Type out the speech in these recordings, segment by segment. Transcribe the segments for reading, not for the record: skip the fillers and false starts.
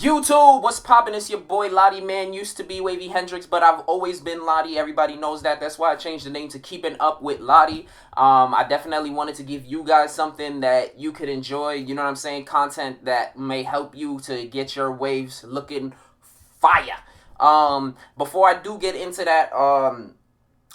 YouTube, what's poppin'? It's your boy Lodi, man. Used to be Wavy Hendrix, but I've always been Lodi. Everybody knows that. That's why I changed the name to Keeping Up with Lodi. I definitely wanted to give you guys something that you could enjoy. You know what I'm saying? Content that may help you to get your waves looking fire. Before I do get into that,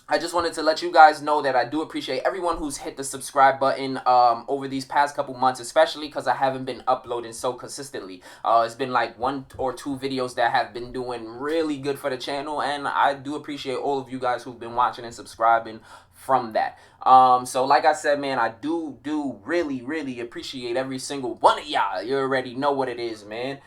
I just wanted to let you guys know that I do appreciate everyone who's hit the subscribe button over these past couple months, especially because I haven't been uploading so consistently. It's been like 1 or 2 videos that have been doing really good for the channel, and I do appreciate all of you guys who've been watching and subscribing from that. So like I said, man, I do really appreciate every single one of y'all. You already know what it is, man.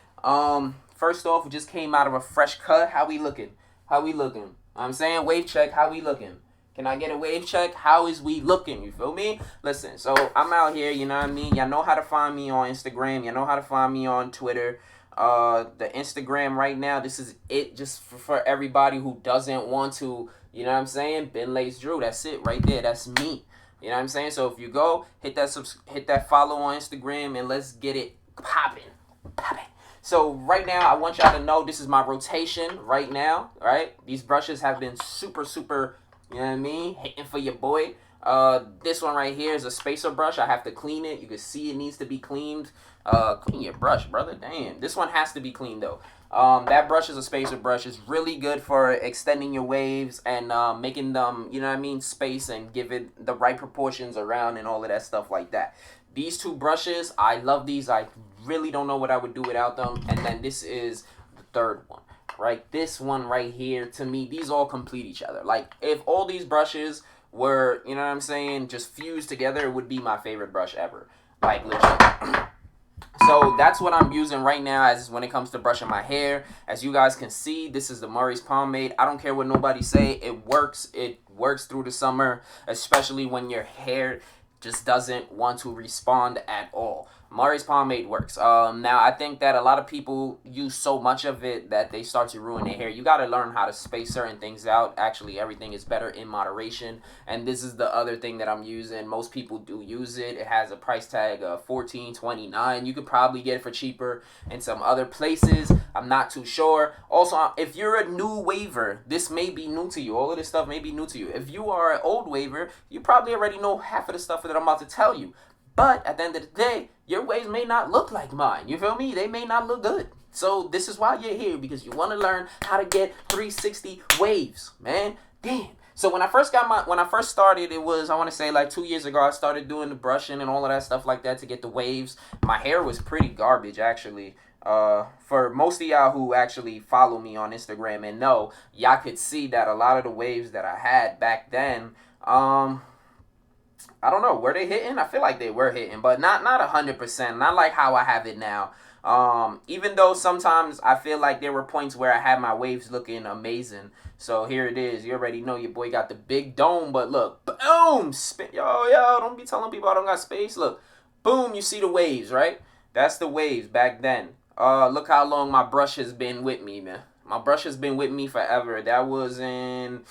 First off, we just came out of a fresh cut. How we looking? How we looking? I'm saying wave check, how we looking? Can I get a wave check? How is we looking? You feel me? Listen, so I'm out here, you know what I mean? Y'all know how to find me on Instagram. Y'all know how to find me on Twitter. The Instagram right now, this is it just for everybody who doesn't want to, you know what I'm saying? Ben Lace Drew, that's it right there. That's me. You know what I'm saying? So if you go, hit that follow on Instagram and let's get it popping. So right now, I want y'all to know this is my rotation right now, right? These brushes have been super, you know what I mean, hitting for your boy. This one right here is a spacer brush. I have to clean it. You can see it needs to be cleaned. Clean your brush, brother. Damn. This one has to be cleaned, though. That brush is a spacer brush. It's really good for extending your waves and making them, you know what I mean, space and give it the right proportions around and all of that stuff like that. These 2 brushes, I love these. I really don't know what I would do without them. And then this is the 3rd one, right? This one right here, to me, these all complete each other. Like, if all these brushes were, you know what I'm saying, just fused together, it would be my favorite brush ever. Like, legit. So that's what I'm using right now as when it comes to brushing my hair. As you guys can see, this is the Murray's Pomade. I don't care what nobody say. It works. It works through the summer, especially when your hair just doesn't want to respond at all. Murray's Pomade works. Now, I think that a lot of people use so much of it that they start to ruin their hair. You got to learn how to space certain things out. Actually, everything is better in moderation. And this is the other thing that I'm using. Most people do use it. It has a price tag of $14.29. You could probably get it for cheaper in some other places. I'm not too sure. Also, if you're a new waver, this may be new to you. All of this stuff may be new to you. If you are an old waver, you probably already know half of the stuff that I'm about to tell you. But at the end of the day, your waves may not look like mine. You feel me? They may not look good. So this is why you're here, because you want to learn how to get 360 waves, man. Damn. So when I first started, it was, I want to say like 2 years ago, I started doing the brushing and all of that stuff like that to get the waves. My hair was pretty garbage, actually. For most of y'all who actually follow me on Instagram and know, y'all could see that a lot of the waves that I had back then, I don't know, were they hitting? I feel like they were hitting, but not 100%. Not like how I have it now. Even though sometimes I feel like there were points where I had my waves looking amazing. So here it is. You already know your boy got the big dome, but look, boom, spin. Yo, don't be telling people I don't got space. Look, boom, you see the waves, right? That's the waves back then. Look how long my brush has been with me, man. My brush has been with me forever. That was in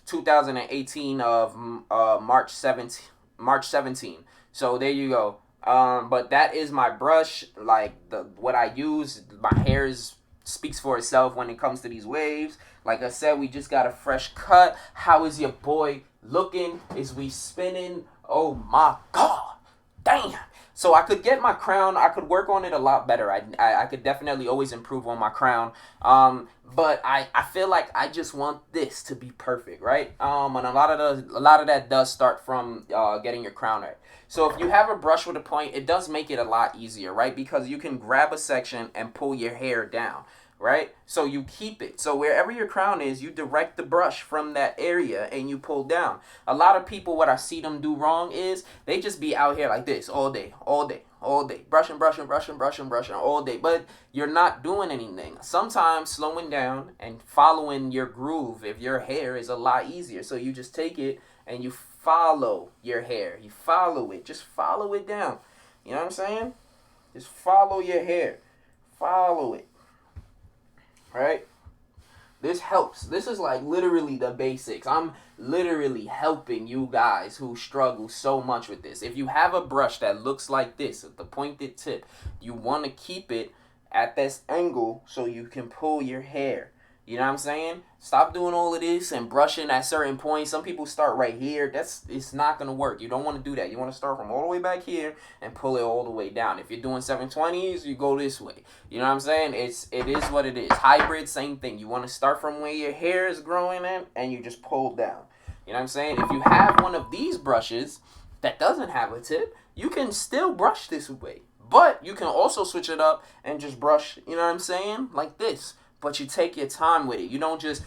2018 of March 17. So there you go. But that is my brush. Like what I use, my hair speaks for itself when it comes to these waves. Like I said, we just got a fresh cut. How is your boy looking? Is we spinning? Oh my god, damn. So I could get my crown. I could work on it a lot better. I could definitely always improve on my crown. But I feel like I just want this to be perfect, right? And a lot of that does start from getting your crown right. So if you have a brush with a point, it does make it a lot easier, right? Because you can grab a section and pull your hair down, right? So you keep it. So wherever your crown is, you direct the brush from that area and you pull down. A lot of people, what I see them do wrong is they just be out here like this all day, brushing all day, but you're not doing anything. Sometimes slowing down and following your groove, if your hair, is a lot easier. So you just take it and you follow your hair. You follow it. Just follow it down. You know what I'm saying? Just follow your hair. Follow it. Right? This helps. This is like literally the basics. I'm literally helping you guys who struggle so much with this. If you have a brush that looks like this, at the pointed tip, you want to keep it at this angle so you can pull your hair. You know what I'm saying? Stop doing all of this and brushing at certain points. Some people start right here. It's not gonna work. You don't want to do that. You want to start from all the way back here and pull it all the way down. If you're doing 720s, you go this way. You know what I'm saying? It is what it is. Hybrid, same thing. You want to start from where your hair is growing in and you just pull down. You know what I'm saying? If you have one of these brushes that doesn't have a tip, you can still brush this way. But you can also switch it up and just brush, you know what I'm saying? Like this. But you take your time with it. You don't just,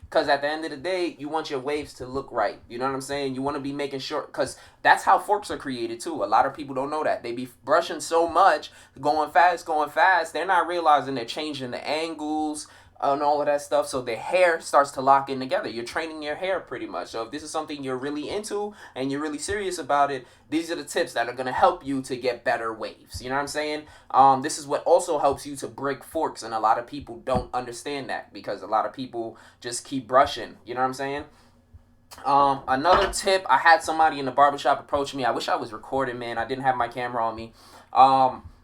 because at the end of the day, you want your waves to look right. You know what I'm saying? You want to be making sure, because that's how forks are created too. A lot of people don't know that. They be brushing so much, going fast. They're not realizing they're changing the angles and all of that stuff, so the hair starts to lock in together. You're training your hair pretty much. So if this is something you're really into and you're really serious about it, these are the tips that are going to help you to get better waves. You know what I'm saying? This is what also helps you to break forks, and a lot of people don't understand that because a lot of people just keep brushing. You know what I'm saying? Another tip, I had somebody in the barbershop approach me. I wish I was recording, man. I didn't have my camera on me.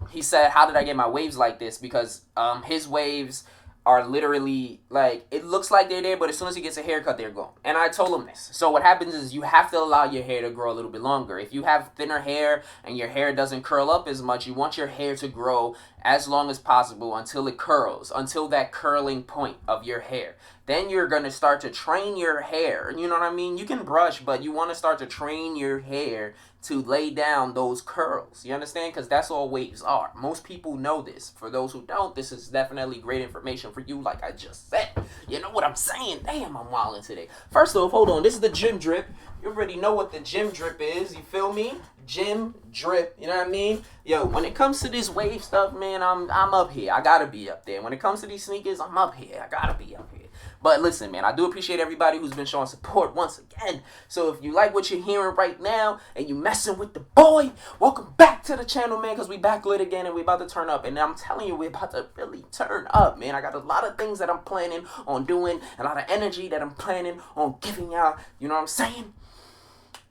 He said, how did I get my waves like this? Because his waves are literally, like, it looks like they're there, but as soon as he gets a haircut, they're gone. And I told him this. So what happens is you have to allow your hair to grow a little bit longer. If you have thinner hair and your hair doesn't curl up as much, you want your hair to grow as long as possible until it curls, until that curling point of your hair. Then you're going to start to train your hair. You know what I mean? You can brush, but you want to start to train your hair to lay down those curls. You understand? Because that's all waves are. Most people know this. For those who don't, this is definitely great information for you, like I just said. You know what I'm saying? Damn, I'm wilding today. First off, hold on. This is the gym drip. You already know what the gym drip is. You feel me? Gym drip. You know what I mean? Yo, when it comes to this wave stuff, man, I'm up here. I gotta be up there. When it comes to these sneakers, I'm up here. I gotta be up here. But listen, man, I do appreciate everybody who's been showing support once again. So if you like what you're hearing right now and you messing with the boy, welcome back to the channel, man, because we back lit again and we about to turn up. And I'm telling you, we're about to really turn up, man. I got a lot of things that I'm planning on doing, a lot of energy that I'm planning on giving y'all. You know what I'm saying?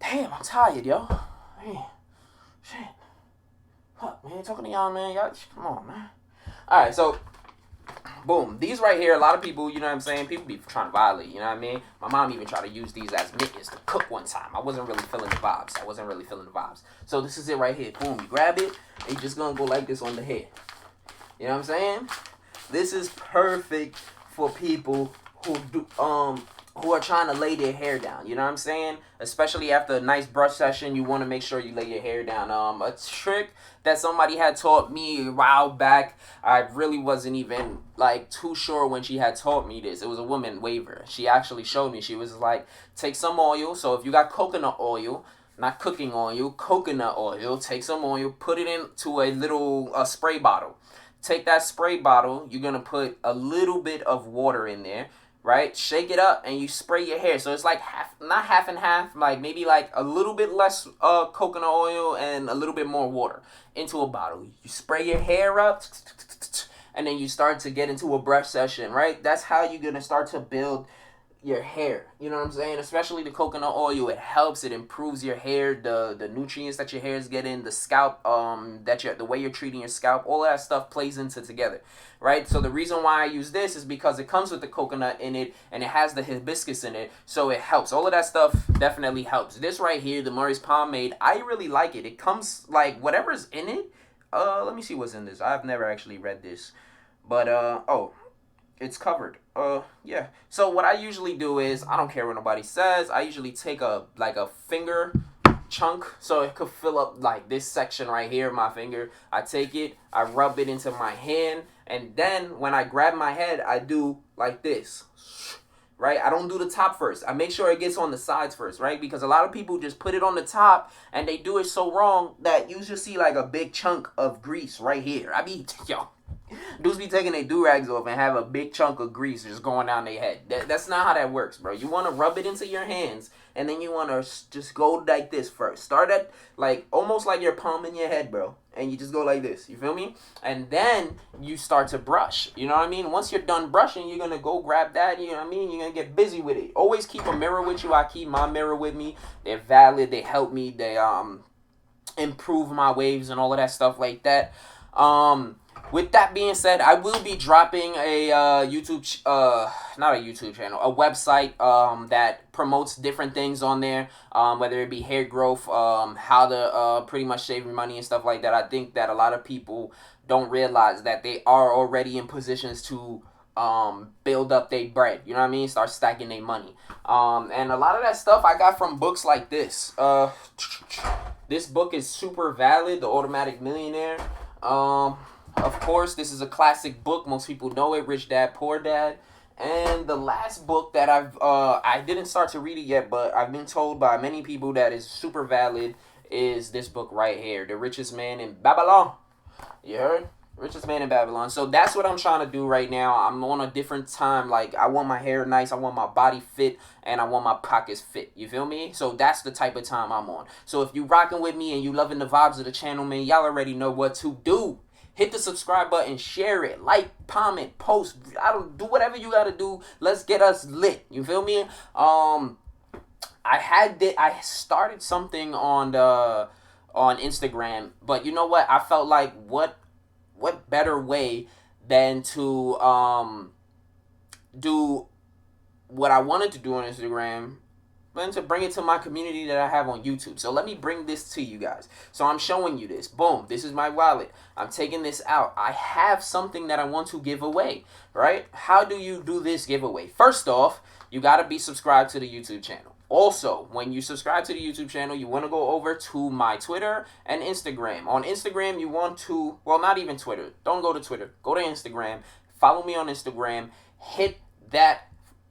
Damn, I'm tired, yo. Man, shit. Fuck, man, talking to y'all, man. Y'all, come on, man. All right, so boom, these right here, a lot of people, you know what I'm saying, people be trying to violate, you know what I mean? My mom even tried to use these as mittens to cook one time. I wasn't really feeling the vibes. So this is it right here. Boom, you grab it, and you're just gonna go like this on the head. You know what I'm saying? This is perfect for people who are trying to lay their hair down. You know what I'm saying? Especially after a nice brush session, you want to make sure you lay your hair down. A trick that somebody had taught me a while back, I really wasn't even like too sure when she had taught me this. It was a woman waver. She actually showed me. She was like, take some oil. So if you got coconut oil, not cooking oil, coconut oil, take some oil, put it into a little spray bottle. Take that spray bottle, you're going to put a little bit of water in there, right? Shake it up and you spray your hair. So it's like half, not half and half, like maybe like a little bit less coconut oil and a little bit more water into a bottle. You spray your hair up and then you start to get into a brush session, right? That's how you're going to start to build your hair. You know what I'm saying? Especially the coconut oil, it helps, it improves your hair, the nutrients that your hair is getting, the scalp, the way you're treating your scalp, all of that stuff plays into together, right? So the reason why I use this is because it comes with the coconut in it and it has the hibiscus in it, so it helps. All of that stuff definitely helps. This right here, the Murray's Pomade, I really like it. It comes like whatever's in it. Let me see what's in this. I've never actually read this, but oh, it's covered. Yeah. So what I usually do is, I don't care what nobody says, I usually take a finger chunk, so it could fill up like this section right here, my finger. I take it, I rub it into my hand, and then when I grab my head, I do like this, right? I don't do the top first. I make sure it gets on the sides first, right? Because a lot of people just put it on the top, and they do it so wrong that you just see like a big chunk of grease right here. I mean, yo, dudes be taking their do-rags off and have a big chunk of grease just going down their head. That's not how that works, bro. You want to rub it into your hands, and then you want to just go like this first. Start at, like, almost like you're palming your head, bro. And you just go like this. You feel me? And then you start to brush. You know what I mean? Once you're done brushing, you're going to go grab that. You know what I mean? You're going to get busy with it. Always keep a mirror with you. I keep my mirror with me. They're valid. They help me. They improve my waves and all of that stuff like that. with that being said, I will be dropping a not a YouTube channel, a website that promotes different things on there, whether it be hair growth, how to pretty much save your money and stuff like that. I think that a lot of people don't realize that they are already in positions to build up their bread. You know what I mean? Start stacking their money. And a lot of that stuff I got from books like this. This book is super valid, The Automatic Millionaire. Of course, this is a classic book. Most people know it, Rich Dad, Poor Dad. And the last book that I didn't start to read it yet, but I've been told by many people that is super valid is this book right here, The Richest Man in Babylon. You heard? Richest Man in Babylon. So that's what I'm trying to do right now. I'm on a different time. Like, I want my hair nice, I want my body fit, and I want my pockets fit. You feel me? So that's the type of time I'm on. So if you rocking with me and you loving the vibes of the channel, man, y'all already know what to do. Hit the subscribe button, share it, like, comment, post. I don't do whatever you gotta do. Let's get us lit. You feel me? I started something on Instagram, but you know what? I felt like what better way than to do what I wanted to do on Instagram than to bring it to my community that I have on YouTube. So let me bring this to you guys. So I'm showing you this. Boom. This is my wallet. I'm taking this out. I have something that I want to give away, right? How do you do this giveaway? First off, you got to be subscribed to the YouTube channel. Also, when you subscribe to the YouTube channel, you want to go over to my Twitter and Instagram. On Instagram, you want to, well, not even Twitter. Don't go to Twitter. Go to Instagram. Follow me on Instagram. Hit that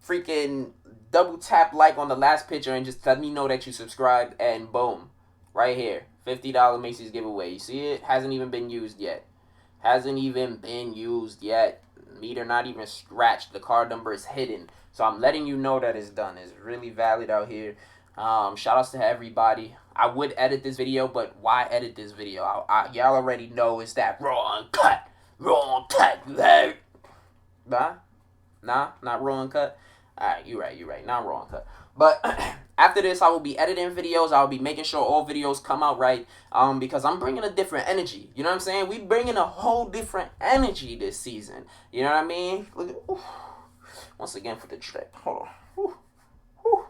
freaking double tap like on the last picture and just let me know that you subscribed, and boom. Right here. $50 Macy's giveaway. You see it? Hasn't even been used yet. Hasn't even been used yet. Meter not even scratched. The card number is hidden. So I'm letting you know that it's done. It's really valid out here. Shout outs to everybody. I would edit this video, but why edit this video? Y'all already know it's that raw uncut. Raw uncut. Nah, not raw uncut. Alright, you right. Not raw uncut. But after this, I will be editing videos. I'll be making sure all videos come out right. Because I'm bringing a different energy. You know what I'm saying? We bringing a whole different energy this season. You know what I mean? Look at, ooh. Once again for the track. Hold on. Woo. Woo.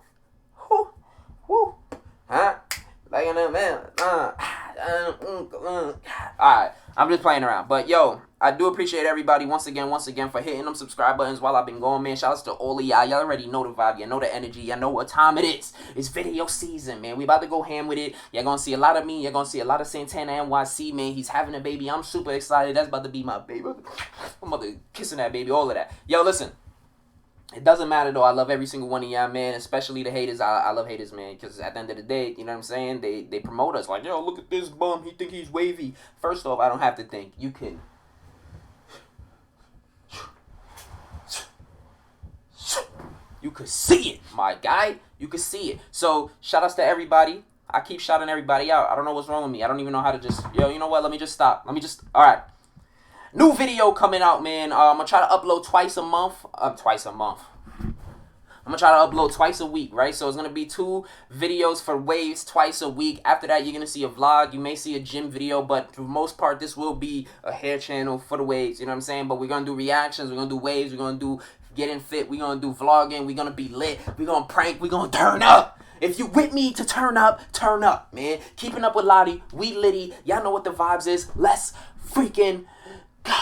Woo. Woo. Huh? Like in a man. Alright. I'm just playing around. But yo, I do appreciate everybody once again for hitting them subscribe buttons while I've been going, man. Shout outs to all of y'all. Y'all already know the vibe. You know the energy. Y'all know what time it is. It's video season, man. We about to go ham with it. You're gonna see a lot of me. You're gonna see a lot of Santana NYC, man. He's having a baby. I'm super excited. That's about to be my baby. I'm about to kissing that baby. All of that. Yo, listen. It doesn't matter, though. I love every single one of y'all, man, especially the haters. I love haters, man, because at the end of the day, you know what I'm saying, they promote us. Like, yo, look at this bum. He think he's wavy. First off, I don't have to think. You can. You could see it, my guy. You could see it. So, shout outs to everybody. I keep shouting everybody out. I don't know what's wrong with me. I don't even know how to just, yo, you know what? Let me just stop. All right. New video coming out, man. I'm going to try to upload twice a month. I'm going to try to upload twice a week, right? So it's going to be 2 videos for waves twice a week. After that, you're going to see a vlog. You may see a gym video, but for the most part, this will be a hair channel for the waves. You know what I'm saying? But we're going to do reactions. We're going to do waves. We're going to do getting fit. We're going to do vlogging. We're going to be lit. We're going to prank. We're going to turn up. If you with me to turn up, man. Keeping up with Lodi. We litty. Y'all know what the vibes is. Let's freaking go.